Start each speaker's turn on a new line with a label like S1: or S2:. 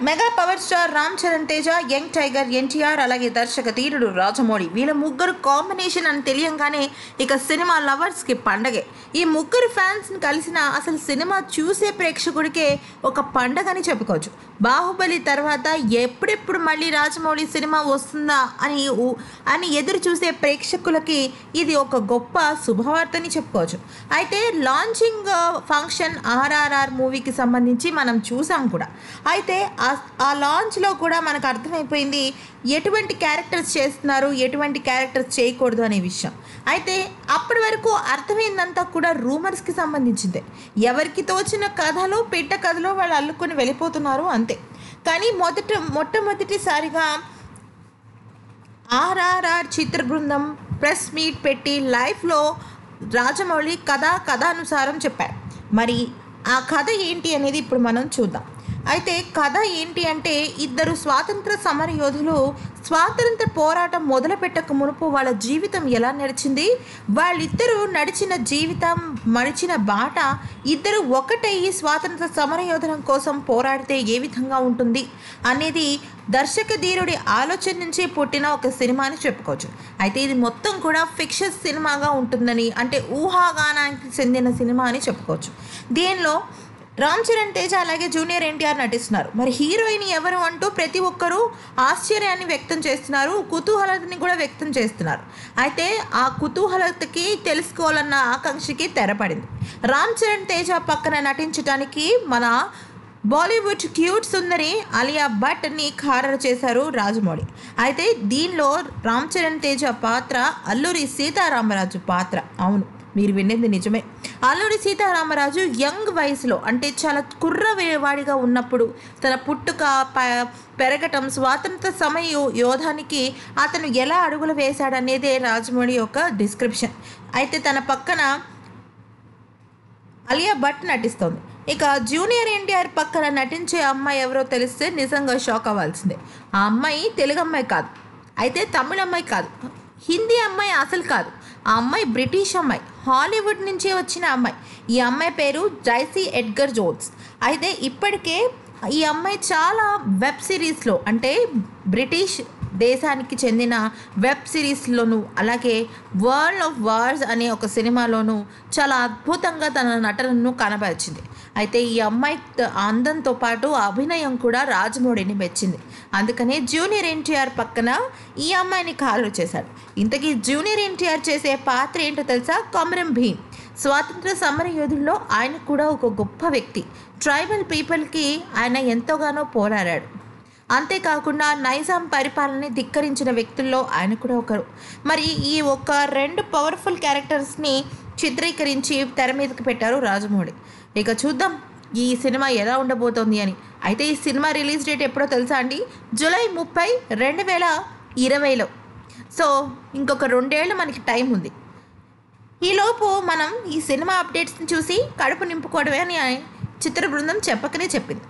S1: Mega power star Ram Charan Teja, young tiger NTR, అలాగే దర్శక ధీరుడు రాజమౌళి వీళ్ళ ముగ్గురు కాంబినేషన్ అని తెలియంగానే ఇక సినిమా లవర్స్కి పండగే. ఈ ముగ్గురు ఫ్యాన్స్ని కలిసిన అసలు సినిమా చూసే ప్రేక్షకుడికే ఒక పండగని చెప్పుకోవచ్చు. బాహుబలి తర్వాత ఎప్పుడెప్పుడు మళ్ళీ రాజమౌళి సినిమా వస్తుందా అని ఎదురు చూసే ప్రేక్షకులకి ఇది ఒక గొప్ప శుభవార్తని చెప్పుకోవచ్చు. అయితే లాంచింగ్ ఫంక్షన్ ఆర్ఆర్ఆర్ మూవీకి సంబంధించి మనం చూసాం కూడా. అయితే ఆ లాంచ్లో కూడా మనకు అర్థమైపోయింది ఎటువంటి క్యారెక్టర్స్ చేస్తున్నారు, ఎటువంటి క్యారెక్టర్స్ చేయకూడదు అనే విషయం. అయితే అప్పటి వరకు అర్థమైందంతా కూడా రూమర్స్కి సంబంధించిందే. ఎవరికి తోచిన కథలో పిట్ట కథలో వాళ్ళు అల్లుకొని వెళ్ళిపోతున్నారు అంతే. కానీ మొట్టమొదటిసారిగా ఆర్ఆర్ఆర్ చిత్ర బృందం ప్రెస్ మీట్ పెట్టి లైవ్లో రాజమౌళి కథానుసారం చెప్పారు. మరి ఆ కథ ఏంటి అనేది ఇప్పుడు మనం చూద్దాం. అయితే కథ ఏంటి అంటే, ఇద్దరు స్వాతంత్ర సమర యోధులు స్వాతంత్ర పోరాటం మొదలుపెట్టక మునుపు వాళ్ళ జీవితం ఎలా నడిచింది, వాళ్ళిద్దరూ నడిచిన జీవితం మడిచిన బాట, ఇద్దరు ఒకటయ్యి స్వాతంత్ర సమర యోధనం కోసం పోరాడితే ఏ విధంగా ఉంటుంది అనేది దర్శక ధీరుడి ఆలోచన నుంచి పుట్టిన ఒక సినిమా అని చెప్పుకోవచ్చు. అయితే ఇది మొత్తం కూడా ఫిక్షన్ సినిమాగా ఉంటుందని, అంటే ఊహాగానానికి చెందిన సినిమా అని చెప్పుకోవచ్చు. దీనిలో రామ్ చరణ్ తేజ అలాగే జూనియర్ ఎన్టీఆర్ నటిస్తున్నారు. మరి హీరోయిన్ ఎవరు అంటూ ప్రతి ఒక్కరూ ఆశ్చర్యాన్ని వ్యక్తం చేస్తున్నారు, కుతూహలతని కూడా వ్యక్తం చేస్తున్నారు. అయితే ఆ కుతూహలతకి తెలుసుకోవాలన్న ఆకాంక్షకి తెరపడింది. రామ్ చరణ్ తేజ పక్కన నటించడానికి మన బాలీవుడ్ క్యూట్ సుందరి అలియా భట్ని ఖారరు చేశారు రాజమౌళి. అయితే దీనిలో రామ్ చరణ్ తేజ పాత్ర అల్లూరి సీతారామరాజు పాత్ర. అవును, మీరు వినేది నిజమే. అల్లూరి సీతారామరాజు యంగ్ వయసులో, అంటే చాలా కుర్రవాడిగా ఉన్నప్పుడు తన పుట్టుక పెరగటం, స్వాతంత్ర సమయ యోధానికి అతను ఎలా అడుగులు వేశాడనేదే రాజమౌళి యొక్క డిస్క్రిప్షన్. అయితే తన పక్కన అలియా భట్ నటిస్తోంది. ఇక జూనియర్ ఎన్టీఆర్ పక్కన నటించే అమ్మాయి ఎవరో తెలిస్తే నిజంగా షాక్ అవ్వాల్సిందే. ఆ అమ్మాయి తెలుగు అమ్మాయి కాదు, అయితే తమిళ అమ్మాయి కాదు, హిందీ అమ్మాయి అసలు కాదు. ఆ అమ్మాయి బ్రిటిష్ అమ్మాయి, హాలీవుడ్ నుంచే వచ్చిన అమ్మాయి. ఈ అమ్మాయి పేరు డైసీ ఎడ్గర్ జోన్స్. అయితే ఇప్పటికే ఈ అమ్మాయి చాలా వెబ్ సిరీస్లో, అంటే బ్రిటిష్ దేశానికి చెందిన వెబ్ సిరీస్లోనూ అలాగే వరల్డ్ ఆఫ్ వార్స్ అనే ఒక సినిమాలోనూ చాలా అద్భుతంగా తన నటనను కనబరిచింది. అయితే ఈ అమ్మాయి అందంతో పాటు అభినయం కూడా రాజమౌళిని మెచ్చింది. అందుకనే జూనియర్ ఎన్టీఆర్ పక్కన ఈ అమ్మాయిని ఖాళీ చేశాడు. ఇంతకీ జూనియర్ ఎన్టీఆర్ చేసే పాత్ర ఏంటో తెలుసా? కొమరం భీమ్. స్వాతంత్ర సమర యోధుల్లో ఆయన కూడా ఒక గొప్ప వ్యక్తి. ట్రైబల్ పీపుల్కి ఆయన ఎంతోగానో పోరాడాడు. అంతేకాకుండా నైజాం పరిపాలనని ధిక్కరించిన వ్యక్తుల్లో ఆయన కూడా ఒకరు. మరి ఈ ఒక రెండు పవర్ఫుల్ క్యారెక్టర్స్ని చిత్రీకరించి తెర మీదకి పెట్టారు రాజమౌళి. ఇక చూద్దాం ఈ సినిమా ఎలా ఉండబోతోంది అని. అయితే ఈ సినిమా రిలీజ్ డేట్ ఎప్పుడో తెలుసా అండి? జూలై 30, 2020లో. సో ఇంకొక 2 ఏళ్ళు మనకి టైం ఉంది. ఈలోపు మనం ఈ సినిమా అప్డేట్స్ని చూసి కడుపు నింపుకోవడమే అని చిత్ర బృందం చెప్పకనే చెప్పింది.